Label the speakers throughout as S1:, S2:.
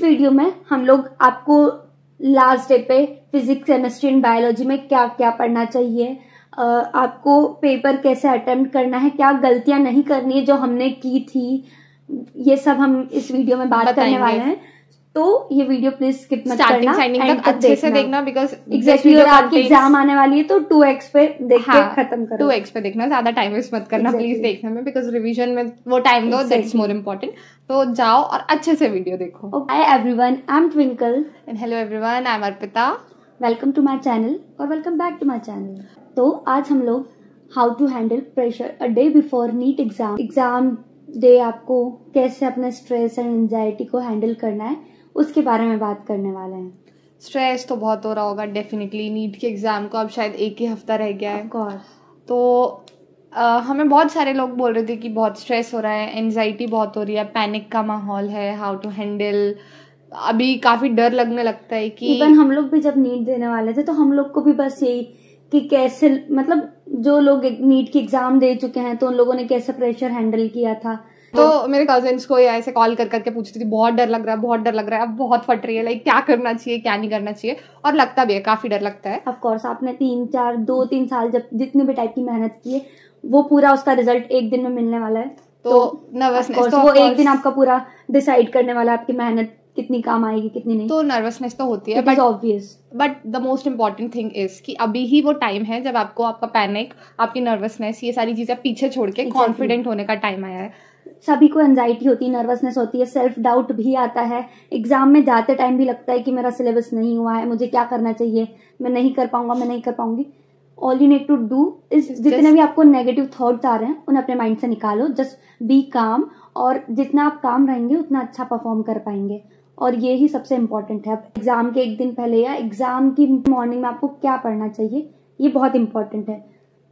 S1: इस वीडियो में हम लोग आपको लास्ट डे पे फिजिक्स, केमिस्ट्री एंड बायोलॉजी में क्या क्या पढ़ना चाहिए, आपको पेपर कैसे अटेम्प्ट करना है, क्या गलतियां नहीं करनी है जो हमने की थी, ये सब हम इस वीडियो में बात करने वाले हैं। तो ये वीडियो प्लीज स्किप मत करना,
S2: एंड तक अच्छे से देखना, बिकॉज
S1: एग्जैक्टली और आपकी एग्जाम आने वाली है तो 2x पे देख के खत्म करो।
S2: 2x पे देखना, ज्यादा टाइम वेस्ट मत करना प्लीज देखने में, बिकॉज रिवीजन में वो टाइम दो, दैट्स मोर इम्पोर्टेंट। तो जाओ और अच्छे से वीडियो देखो।
S1: Hi everyone, I am Twinkle
S2: and hello everyone, I am Arpita.
S1: Welcome to my channel और welcome back to my channel. तो आज हम लोग how to handle pressure a day before NEET exam day, आपको कैसे अपने स्ट्रेस एंड एंजाइटी को handle करना है उसके बारे में बात करने वाले हैं।
S2: स्ट्रेस तो बहुत हो रहा होगा डेफिनेटली, नीट के एग्जाम को अब शायद एक ही हफ्ता रह गया है।
S1: Of course.
S2: तो हमें बहुत सारे लोग बोल रहे थे कि बहुत स्ट्रेस हो रहा है, एंजाइटी बहुत हो रही है, पैनिक का माहौल है, हाउ टू हैंडल। अभी काफी डर लगने लगता है कि
S1: इवन हम लोग भी जब नीट देने वाले थे तो हम लोग को भी बस यही कि कैसे, मतलब जो लोग नीट की एग्जाम दे चुके हैं तो उन लोगों ने कैसे प्रेशर हैंडल किया था।
S2: तो मेरे कजिन्स को ऐसे कॉल कर करके पूछती थी, बहुत डर लग रहा है, बहुत डर लग रहा है, अब बहुत फट रही है, लाइक क्या करना चाहिए क्या नहीं करना चाहिए। और लगता भी है, काफी डर लगता है।
S1: ऑफ कोर्स, आपने 2-3 साल जब जितने भी टाइप की मेहनत की है वो पूरा उसका रिजल्ट एक दिन में मिलने वाला है।
S2: तो नर्वसनेस तो
S1: वो एक दिन आपका पूरा डिसाइड करने वाला है आपकी मेहनत कितनी काम आएगी कितनी नहीं।
S2: तो नर्वसनेस तो होती है,
S1: but obvious,
S2: but the most important thing is कि अभी ही वो टाइम है जब आपको आपका पैनिक, आपकी नर्वसनेस, ये सारी चीजें पीछे छोड़ के कॉन्फिडेंट होने का टाइम आया है।
S1: सभी को एंजाइटी होती है, नर्वसनेस होती है, सेल्फ डाउट भी आता है। एग्जाम में जाते टाइम भी लगता है कि मेरा सिलेबस नहीं हुआ है, मुझे क्या करना चाहिए, मैं नहीं कर पाऊंगा, मैं नहीं कर पाऊंगी। All you need to do is, जितने भी आपको नेगेटिव थॉट्स आ रहे हैं उन्हें अपने माइंड से निकालो। जस्ट बी काम, और जितना आप काम रहेंगे उतना अच्छा परफॉर्म कर पाएंगे। और ये ही सबसे इम्पोर्टेंट है। एग्जाम के एक दिन पहले या एग्जाम की मॉर्निंग में आपको क्या पढ़ना चाहिए, ये बहुत इंपॉर्टेंट है।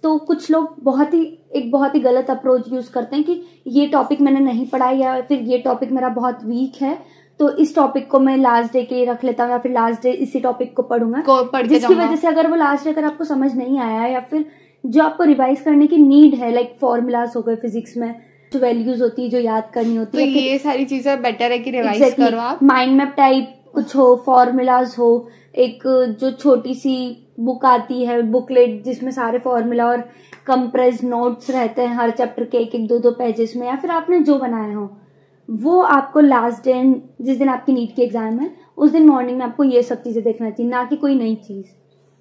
S1: तो कुछ लोग बहुत ही गलत अप्रोच यूज करते हैं कि ये टॉपिक मैंने नहीं पढ़ा या फिर ये टॉपिक मेरा बहुत वीक है तो इस टॉपिक को मैं लास्ट डे के लिए रख लेता हूँ या फिर लास्ट डे इसी टॉपिक को पढ़ूंगा, जिसकी वजह से अगर वो लास्ट डे अगर आपको समझ नहीं आया या फिर जो आपको रिवाइज करने की नीड है, लाइक फॉर्मूलाज हो गए फिजिक्स में, जो वैल्यूज होती है जो याद करनी होती है,
S2: तो ये सारी चीजें बेटर है कि रिवाइज करो आप।
S1: माइंड मैप टाइप कुछ हो, फॉर्मूलाज हो, एक जो छोटी सी बुक आती है, बुकलेट, जिसमें सारे फॉर्मूला और कंप्रेस नोट्स रहते हैं हर चैप्टर के 1-2 पेजेस में, या फिर आपने जो बनाए हो वो आपको लास्ट डे, जिस दिन आपकी नीट की एग्जाम है उस दिन मॉर्निंग में आपको ये सब चीजें देखना चाहिए, ना कि कोई नई चीज।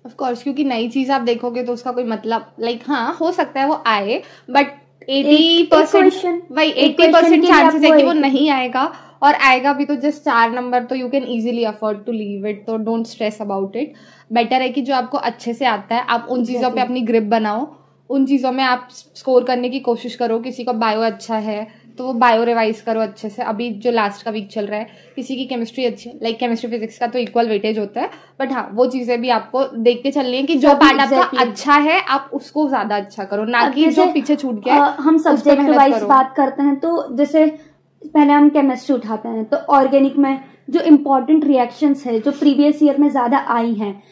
S2: ऑफ कोर्स, क्योंकि नई चीज आप देखोगे तो उसका कोई मतलब, लाइक हाँ हो सकता है वो आए, बट 80% चांसेस है कि वो नहीं आएगा, और आएगा भी तो जस्ट 4 नंबर, तो you can easily afford to leave it. तो don't stress about it. Better है कि जो आपको अच्छे से आता है आप उन चीजों पे अपनी ग्रिप बनाओ, उन चीजों में आप स्कोर करने की कोशिश करो। किसी को बायो अच्छा है तो वो बायो रिवाइज करो अच्छे से। अभी जो लास्ट का वीक चल रहा है, किसी की केमिस्ट्री अच्छी है, लाइक केमिस्ट्री फिजिक्स का तो इक्वल वेटेज होता है, बट हाँ वो चीजें भी आपको देख के चलनी है कि जो पार्ट आपका अच्छा है आप उसको ज्यादा अच्छा करो, ना कि जो पीछे छूट गया।
S1: हम सब्जेक्ट वाइज बात करते हैं तो जैसे पहले हम केमिस्ट्री उठाते हैं तो ऑर्गेनिक में जो इम्पोर्टेंट रिएक्शंस है जो प्रीवियस ईयर में ज्यादा आई हैं,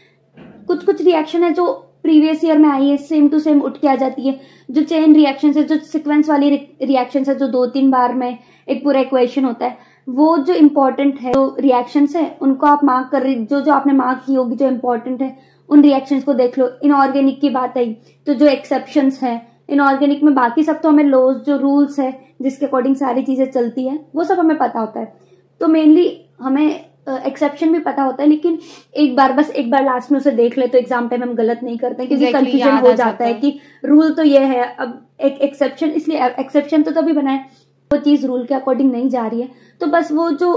S1: कुछ रिएक्शन है जो प्रीवियस ईयर में आई है सेम टू सेम उठ के आ जाती है। जो चेन रिएक्शन है, जो सीक्वेंस वाली रिएक्शन है, जो 2-3 बार में एक पूरा इक्वेशन होता है, वो जो इम्पोर्टेंट है, जो रिएक्शंस है उनको आप मार्क कर रही, जो आपने मार्क की होगी जो इम्पोर्टेंट है उन रिएक्शंस को देख लो। इनऑर्गेनिक की बात आई तो जो एक्सेप्शंस है इनऑर्गेनिक में, बाकी सब तो हमें लॉज, जो रूल्स है जिसके अकॉर्डिंग सारी चीजें चलती है, वो सब हमें पता होता है। तो मेनली हमें एक्सेप्शन भी पता होता है, लेकिन एक बार लास्ट में उसे देख ले तो एग्जाम टाइम हम गलत नहीं करते क्योंकि कंफ्यूजन हो जाता है कि रूल तो ये है, अब एक एक्सेप्शन, इसलिए एक्सेप्शन तो तभी बनाए वो चीज रूल के अकॉर्डिंग नहीं जा रही है। तो बस वो जो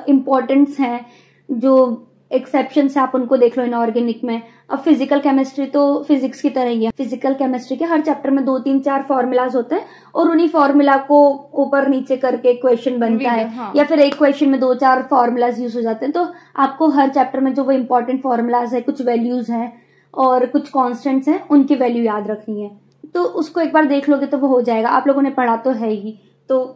S1: इम्पोर्टेंस है, जो एक्सेप्शंस है, आप उनको देख लो इनऑर्गेनिक में। अब फिजिकल केमिस्ट्री तो फिजिक्स की तरह ही है। फिजिकल केमिस्ट्री के हर चैप्टर में 2-3-4 फॉर्मूलाज होते हैं और उन्हीं फॉर्मूला को ऊपर नीचे करके क्वेश्चन बनता है, हाँ। या फिर एक क्वेश्चन में 2-4 फॉर्मूलाज यूज हो जाते हैं। तो आपको हर चैप्टर में जो वो इम्पोर्टेंट फॉर्मूलाज है, कुछ वैल्यूज हैं और कुछ कॉन्स्टेंट्स हैं, उनकी वैल्यू याद रखनी है। तो उसको एक बार देख लोगे तो वो हो जाएगा। आप लोगों ने पढ़ा तो है ही, तो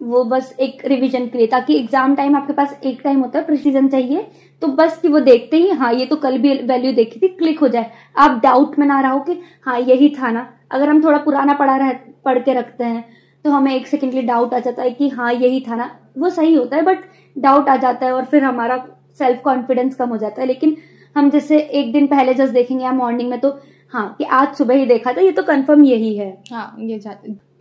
S1: वो बस एक रिवीजन के लिए, ताकि एग्जाम टाइम आपके पास एक टाइम होता है, प्रिसीजन चाहिए, तो बस कि वो देखते ही हाँ ये तो कल भी वैल्यू देखी थी, क्लिक हो जाए। आप डाउट में ना रहो कि हाँ यही था ना। अगर हम थोड़ा पुराना पढ़ के रखते हैं तो हमें 1 सेकंड के लिए डाउट आ जाता है कि हाँ यही था ना, वो सही होता है, बट डाउट आ जाता है और फिर हमारा सेल्फ कॉन्फिडेंस कम हो जाता है। लेकिन हम जैसे एक दिन पहले जस्ट देखेंगे या मॉर्निंग में, तो हाँ कि आज सुबह ही देखा था, ये तो कंफर्म यही है।
S2: हाँ, ये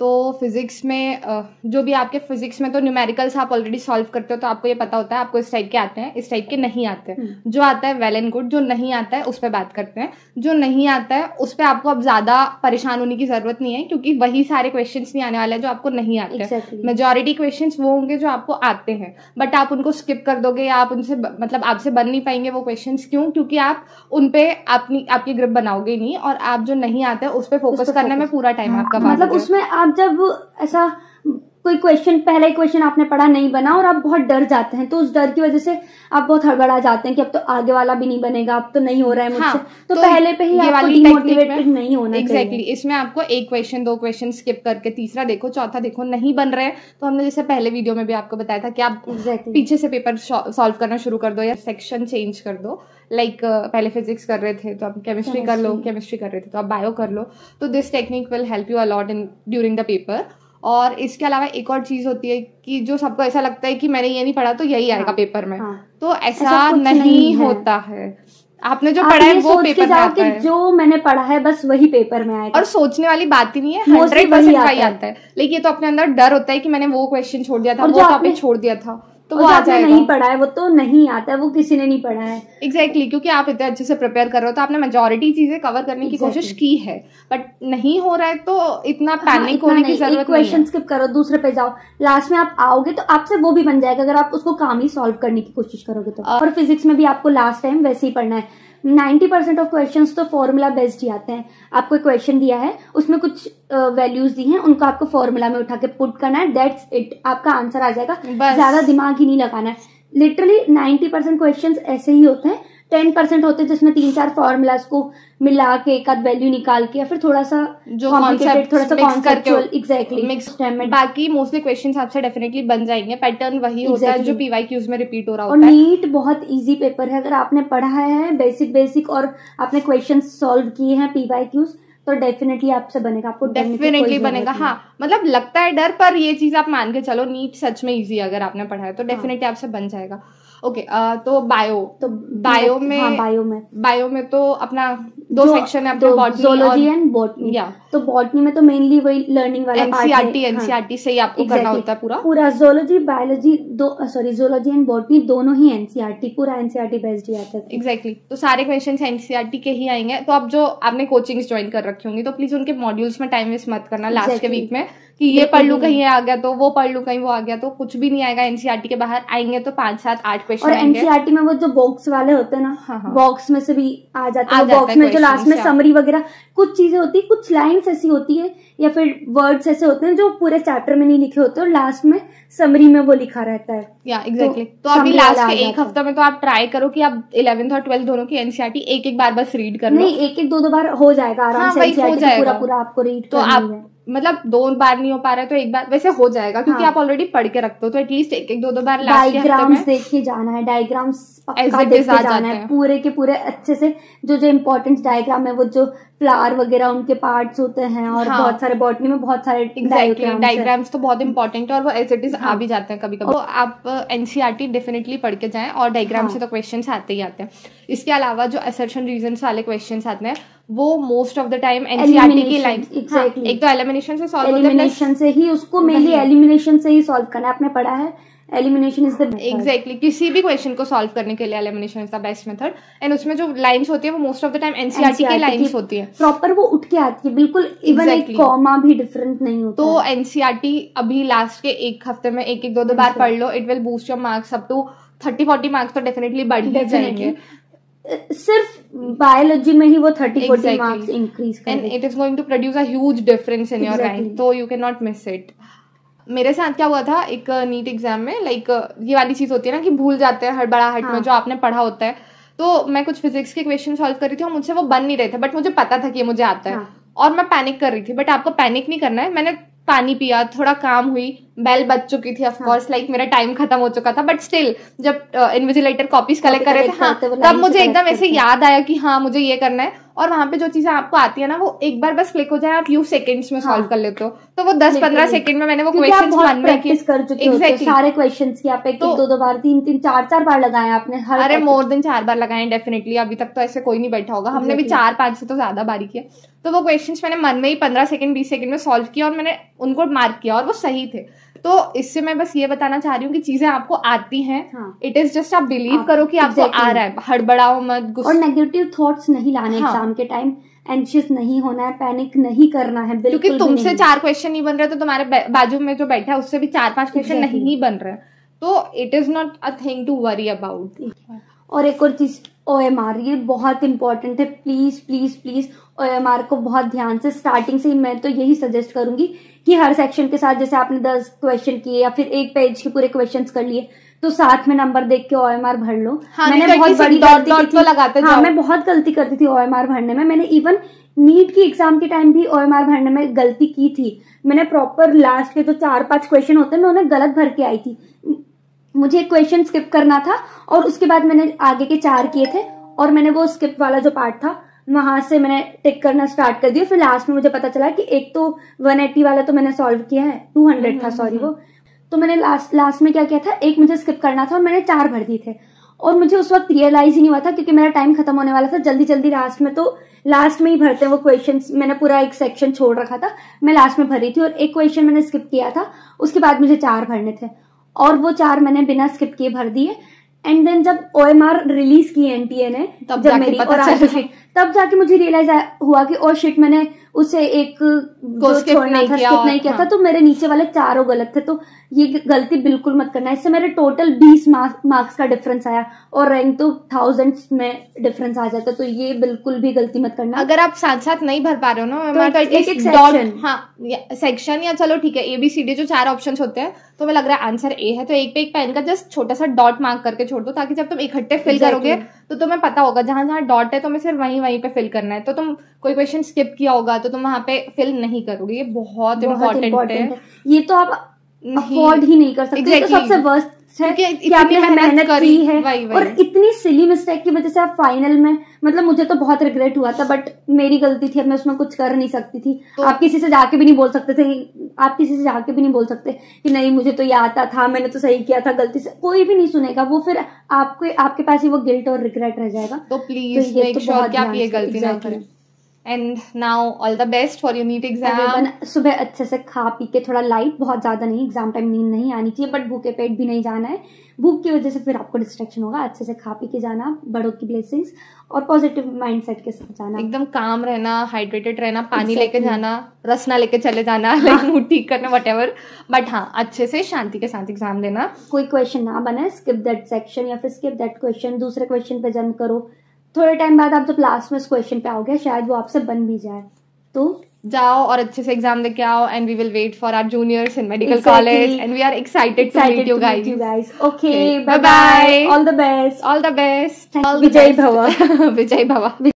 S2: तो फिजिक्स में जो भी आपके फिजिक्स में तो न्यूमेरिकल्स आप ऑलरेडी सॉल्व करते हो, तो आपको ये पता होता है आपको इस टाइप के आते हैं, इस टाइप के नहीं आते हैं। जो आता है वेल एंड गुड, जो नहीं आता है उस पर बात करते हैं। जो नहीं आता है उस पर आपको अब ज्यादा परेशान होने की जरूरत नहीं है, क्योंकि वही सारे क्वेश्चंस नहीं आने वाले हैं जो आपको नहीं आते हैं। मेजॉरिटी क्वेश्चंस वो होंगे जो आपको आते हैं, बट आप उनको स्किप कर दोगे या आप उनसे मतलब आपसे बन नहीं पाएंगे वो क्वेश्चंस। क्यों? क्योंकि आप उनपे आपकी ग्रिप बनाओगे नहीं, और आप जो नहीं आते हैं उस पर फोकस करने में पूरा टाइम आपका
S1: मतलब उसमें आप जब ऐसा कोई क्वेश्चन, पहला क्वेश्चन आपने पढ़ा नहीं बना और आप बहुत डर जाते हैं, तो उस डर की वजह से आप बहुत हड़बड़ा जाते हैं कि अब तो आगे वाला भी नहीं बनेगा, अब तो नहीं हो रहा है मुझसे। हाँ, तो पहले पे ही आपको डिमोटिवेटेड नहीं होना चाहिए।
S2: एग्जैक्टली, इसमें आपको एक क्वेश्चन, दो क्वेश्चन स्किप करके तीसरा देखो, चौथा देखो, नहीं बन रहे हैं तो हमने जैसे पहले वीडियो में भी आपको बताया था कि आप पीछे से पेपर सॉल्व करना शुरू कर दो या सेक्शन चेंज कर दो। लाइक पहले फिजिक्स कर रहे थे तो आप केमिस्ट्री कर लो, केमिस्ट्री कर रहे थे तो आप बायो कर लो। तो this technique will help you a lot in during the paper. और इसके अलावा एक और चीज होती है कि जो सबको ऐसा लगता है कि मैंने ये नहीं पढ़ा तो यही आएगा पेपर में। तो ऐसा नहीं होता है। आपने जो पढ़ा है वो पेपर में आता है,
S1: जो मैंने पढ़ा है बस वही पेपर में आएगा।
S2: और सोचने वाली बात ही नहीं है, 100% वही आता है। लेकिन ये तो अपने अंदर डर होता है कि मैंने वो क्वेश्चन छोड़ दिया था, वो टॉपिक छोड़ दिया था, तो वो आ जाएगा।
S1: नहीं पढ़ा है वो तो नहीं आता है, वो किसी ने नहीं पढ़ा है।
S2: एग्जैक्टली, क्योंकि आप इतने अच्छे से प्रिपेयर कर रहे हो तो आपने मेजॉरिटी चीजें कवर करने की कोशिश की है, बट नहीं हो रहा है तो इतना पैनिक होने की जरूरत नहीं है।
S1: क्वेश्चन स्किप करो, दूसरे पे जाओ, लास्ट में आप आओगे तो आपसे वो भी बन जाएगा अगर आप उसको कामली सॉल्व करने की कोशिश करोगे तो। और फिजिक्स में भी आपको लास्ट टाइम वैसे ही पढ़ना है। 90% ऑफ क्वेश्चंस तो फॉर्मूला बेस्ड ही आते हैं। आपको क्वेश्चन दिया है, उसमें कुछ वैल्यूज दी हैं, उनको आपको फॉर्मूला में उठा के पुट करना है, दैट्स इट, आपका आंसर आ जाएगा। ज्यादा दिमाग ही नहीं लगाना है। लिटरली 90% क्वेश्चंस ऐसे ही होते हैं। 10% होते हैं जिसमें 3-4 फॉर्मूलाज को मिला के एक आध वैल्यू निकाल के या फिर थोड़ा सा
S2: जो कॉन्सेप्ट, थोड़ा सा
S1: कॉन्सेप्चुअल, एग्जैक्टली मिक्स टाइम में।
S2: बाकी मोस्टली क्वेश्चंस आपसे डेफिनेटली बन जाएंगे। पैटर्न वही होता है जो पीवाईक्यूज में रिपीट हो रहा होता है।
S1: और नीट बहुत इजी पेपर है, अगर आपने पढ़ा है बेसिक और आपने क्वेश्चन सॉल्व किए हैं पीवाईक्यूज तो डेफिनेटली आपसे बनेगा, आपको
S2: डेफिनेटली बनेगा। हाँ, मतलब लगता है डर, पर ये चीज आप मान के चलो, नीट सच में इजी अगर आपने पढ़ा है तो डेफिनेटली आपसे बन जाएगा। ओके, तो बायो में तो अपना दो सेक्शन है, अपना बॉटनी,
S1: ज़ूलॉजी एंड बॉटनी। तो बॉटनी में तो मेनली वही लर्निंग वाला
S2: एनसीईआरटी से ही आपको करना होता है
S1: पूरा zoology biology zoology and botany दोनों ही एनसीईआरटी, पूरा एनसीईआरटी बेस्ड ही आता है।
S2: एग्जैक्टली, तो सारे क्वेश्चंस एनसीईआरटी के ही आएंगे। तो अब जो आपने कोचिंग्स ज्वाइन कर रखी होंगी तो प्लीज उनके मॉड्यूल्स में टाइम वेस्ट मत करना लास्ट के वीक में कि ये पढ़ लू कहीं आ गया तो वो पढ़ लू कहीं वो आ गया, तो कुछ भी नहीं आएगा। एनसीईआरटी के बाहर आएंगे तो 5-7-8 क्वेश्चन आएंगे।
S1: एनसीईआरटी में वो जो बॉक्स वाले होते हैं ना, बॉक्स में से भी आ जाते हैं। बॉक्स में जो लास्ट में समरी वगैरह कुछ चीजें होती है, कुछ लाइन्स ऐसी होती है या फिर वर्ड्स ऐसे होते हैं जो पूरे चैप्टर में नहीं लिखे होते और लास्ट में समरी में वो लिखा रहता है।
S2: या एग्जैक्टली, तो अभी लास्ट के एक हफ्ते में तो आप ट्राई करो कि आप 11th और 12th दोनों की एनसीईआरटी एक बार बस रीड कर लो।
S1: नहीं, एक 2 बार हो जाएगा आराम से। पूरा आपको रीड
S2: तो आप मतलब 2 बार नहीं हो पा रहा है तो एक बार वैसे हो जाएगा, क्योंकि आप ऑलरेडी पढ़ के रखते हो, तो एटलीस्ट 1-2 बार लास्ट के हफ्ते में
S1: डायग्राम्स देखे जाना है, डायग्राम्स पक्का देखे जाना है पूरे के पूरे अच्छे से। जो इम्पोर्टेंट डायग्राम है, वो जो फ्लावर वगैरह उनके पार्ट्स होते हैं और बहुत सारे बॉटनी में बहुत सारे
S2: डायग्राम्स तो बहुत इंपॉर्टेंट है और वो एज इट इज आ भी जाते हैं कभी कभी। तो आप एनसीईआरटी डेफिनेटली पढ़ के जाएं, और डायग्राम से तो क्वेश्चंस आते ही आते हैं। इसके अलावा जो असर्शन रीजंस वाले क्वेश्चंस आते हैं वो most of the time NCERT की लाइन, एक तो एलिमिनेशन से सॉल्व होता है,
S1: एलिमिनेशन से ही उसको मेनली एलिमिनेशन से ही सॉल्व करना है। आपने पढ़ा है एलिमिनेशन इज द
S2: एग्जैक्टली, किसी भी क्वेश्चन को सॉल्व करने के लिए elimination is the best method. And उसमें जो लाइंस होती है वो most of the time NCERT की लाइंस होती है,
S1: प्रॉपर वो उठ के आती है बिल्कुल, इवन एक कॉमा भी डिफरेंट नहीं होता।
S2: तो एनसीईआरटी अभी लास्ट के एक हफ्ते में 1-2 बार पढ़ लो, it will boost your marks up to 30-40 marks तो डेफिनेटली बढ़ ही जाएंगे।
S1: सिर्फ बायोलॉजी में ही वो 30-40 मार्क्स इंक्रीज कर,
S2: and it is going to produce a huge difference in your rank, तो you can not miss it. मेरे साथ क्या हुआ था एक नीट एग्जाम में, लाइक ये वाली चीज होती है ना कि भूल जाते हैं हड़बड़ाहट में जो आपने पढ़ा होता है। तो मैं कुछ फिजिक्स के क्वेश्चन सॉल्व कर रही थी और मुझसे वो बन नहीं रहे थे, बट मुझे पता था कि ये मुझे आता है और मैं पैनिक कर रही थी। बट आपको पैनिक नहीं करना है। मैंने पानी पिया, थोड़ा काम हुई, बेल बज चुकी थी, ऑफ कोर्स लाइक मेरा टाइम खत्म हो चुका था, बट स्टिल जब इन्विजिलेटर कॉपीज कलेक्ट कर रहे थे तब मुझे एकदम ऐसे याद आया कि हाँ मुझे ये करना है, और वहां पे जो चीजें आपको आती है ना वो एक बार बस क्लिक हो जाए, आप few seconds में सॉल्व कर लेते हो, तो वो 10-15 सेकंड में मैंने वो क्वेश्चन मन में
S1: प्रैक्टिस कर चुके हो सारे क्वेश्चंस की, आप एक दो बार 3-3 4-4 बार लगाए आपने हर,
S2: अरे मोर देन 4 बार लगाए डेफिनेटली, अभी तक तो ऐसे कोई नहीं बैठा होगा, हमने भी 4-5 से तो ज्यादा बारी किया। तो वो क्वेश्चंस मैंने मन में ही 15 सेकंड 20 सेकंड में सॉल्व किया और मैंने उनको मार्क किया और वो सही थे। तो इससे मैं बस ये बताना चाह रही हूँ कि चीजें आपको आती हैं, इट इज जस्ट आप बिलीव करो कि आपको आ रहा है, हड़बड़ाओ मत,
S1: और नेगेटिव थॉट्स नहीं लाने एग्जाम के टाइम, एंशियस नहीं होना है, पैनिक नहीं करना है बिल्कुल,
S2: क्योंकि तुमसे 4 क्वेश्चन नहीं बन रहे तो तुम्हारे बाजू में जो बैठा है उससे भी 4-5 क्वेश्चन नहीं बन रहे, तो it is not a thing to worry about.
S1: और एक और चीज, OMR, ये बहुत इंपॉर्टेंट है, प्लीज प्लीज प्लीज OMR को बहुत ध्यान से स्टार्टिंग से ही मैं तो यही सजेस्ट करूंगी कि हर सेक्शन के साथ, जैसे आपने 10 क्वेश्चन किए या फिर एक पेज के पूरे क्वेश्चंस कर लिए, तो साथ में नंबर देख के OMR भर लो। मैंने बहुत बड़ी गलती की थी, हाँ मैं बहुत गलती करती थी OMR भरने में, मैंने इवन नीट की एग्जाम के टाइम भी OMR भरने में गलती की थी। मैंने प्रॉपर लास्ट के जो 4-5 क्वेश्चन होते हैं मैं उन्हें गलत भर के आई थी, मुझे एक क्वेश्चन स्किप करना था और उसके बाद मैंने आगे के 4 किए थे और मैंने वो स्किप वाला जो पार्ट था वहां से मैंने टिक करना स्टार्ट कर दिया। फिर लास्ट में मुझे पता चला कि एक तो 180 वाला तो मैंने सॉल्व किया है, 200 था सॉरी वो, तो मैंने लास्ट में क्या किया था, एक मुझे स्किप करना था और मैंने 4 भर दिए थे और मुझे उस वक्त रियलाइज ही नहीं हुआ था क्योंकि मेरा टाइम खत्म होने वाला था जल्दी जल्दी, लास्ट में तो लास्ट में ही भरते हैं वो क्वेश्चंस, मैंने पूरा एक सेक्शन छोड़ रखा था, मैं लास्ट में भरी थी और एक क्वेश्चन मैंने स्किप किया था, उसके बाद मुझे 4 भरने थे और वो 4 मैंने बिना स्किप किए भर दिए। एंड देन जब OMR रिलीज की NTA ने, जब मेरी और आगे तब जाके मुझे रियलाइज हुआ कि ओ शिट, मैंने उसे एक स्किप नहीं किया था, तो मेरे नीचे वाले 4 गलत थे। तो ये गलती बिल्कुल मत करना, इससे मेरे टोटल 20 मार्क्स का डिफरेंस आया और रैंक तो थाउजेंड्स में डिफरेंस आ जाता, तो ये बिल्कुल भी गलती मत करना।
S2: अगर आप साथ साथ नहीं भर पा रहे हो ना
S1: तो
S2: एक सेक्शन या चलो ठीक है ABCD जो 4 ऑप्शन होते हैं, तो मैं लग रहा है आंसर A है, तो एक पे एक पेन का जस्ट छोटा सा डॉट मार्क करके छोड़ दो, ताकि जब तुम इकट्ठे फिल करोगे तो तुम्हें पता होगा जहां जहां डॉट है तुम्हें सिर्फ वहीं पे फिल करना है, तो तुम कोई क्वेश्चन स्किप किया होगा तो तुम वहां पे फिल नहीं करोगे। ये बहुत इंपॉर्टेंट है,
S1: ये तो आप अफोर्ड ही नहीं कर सकते, तो सबसे वर्स्ट है कि आपने मेहनत की है और इतनी सिली मिस्टेक की वजह से आप फाइनल में, मतलब मुझे तो बहुत रिग्रेट हुआ था, बट मेरी गलती थी, अब मैं उसमें कुछ कर नहीं सकती थी। तो आप किसी से जाके भी नहीं बोल सकते थे, आप किसी से जाके भी नहीं बोल सकते कि नहीं मुझे तो ये आता था, मैंने तो सही किया था, गलती से कोई भी नहीं सुनेगा, वो फिर आपके पास ही वो गिल्ट और रिग्रेट रह जाएगा।
S2: तो प्लीज मेक श्योर कि आप ये गलती ना करें। And now all the best for your NEET exam.
S1: सुबह अच्छे से खा पी के, थोड़ा लाइट, बहुत ज्यादा नहीं, एग्जाम टाइम नींद नहीं आनी चाहिए, बट भूखे पेट भी नहीं जाना है, भूख की वजह से फिर आपको डिस्ट्रैक्शन होगा। अच्छे से खा पी के जाना, बड़ों की ब्लेसिंग्स और पॉजिटिव माइंडसेट के साथ जाना,
S2: एकदम काम रहना, हाइड्रेटेड रहना, पानी लेके जाना, रसना लेके चले जाना, लाइक मूड ठीक करना, व्हाटएवर, बट हाँ अच्छे से शांति के साथ एग्जाम देना।
S1: कोई क्वेश्चन ना बने, स्किप दैट सेक्शन या फिर स्किप दैट क्वेश्चन, दूसरे क्वेश्चन पे जंप करो। थोड़े टाइम बाद आप जब लास्ट में इस क्वेश्चन पे आओगे शायद वो आपसे बन भी जाए, तो
S2: जाओ और अच्छे से एग्जाम देके आओ। And we will wait for our juniors in medical college and we are excited to meet you guys.
S1: Okay, bye bye, all the best,
S2: all the best,
S1: विजय भव।
S2: विजय भव।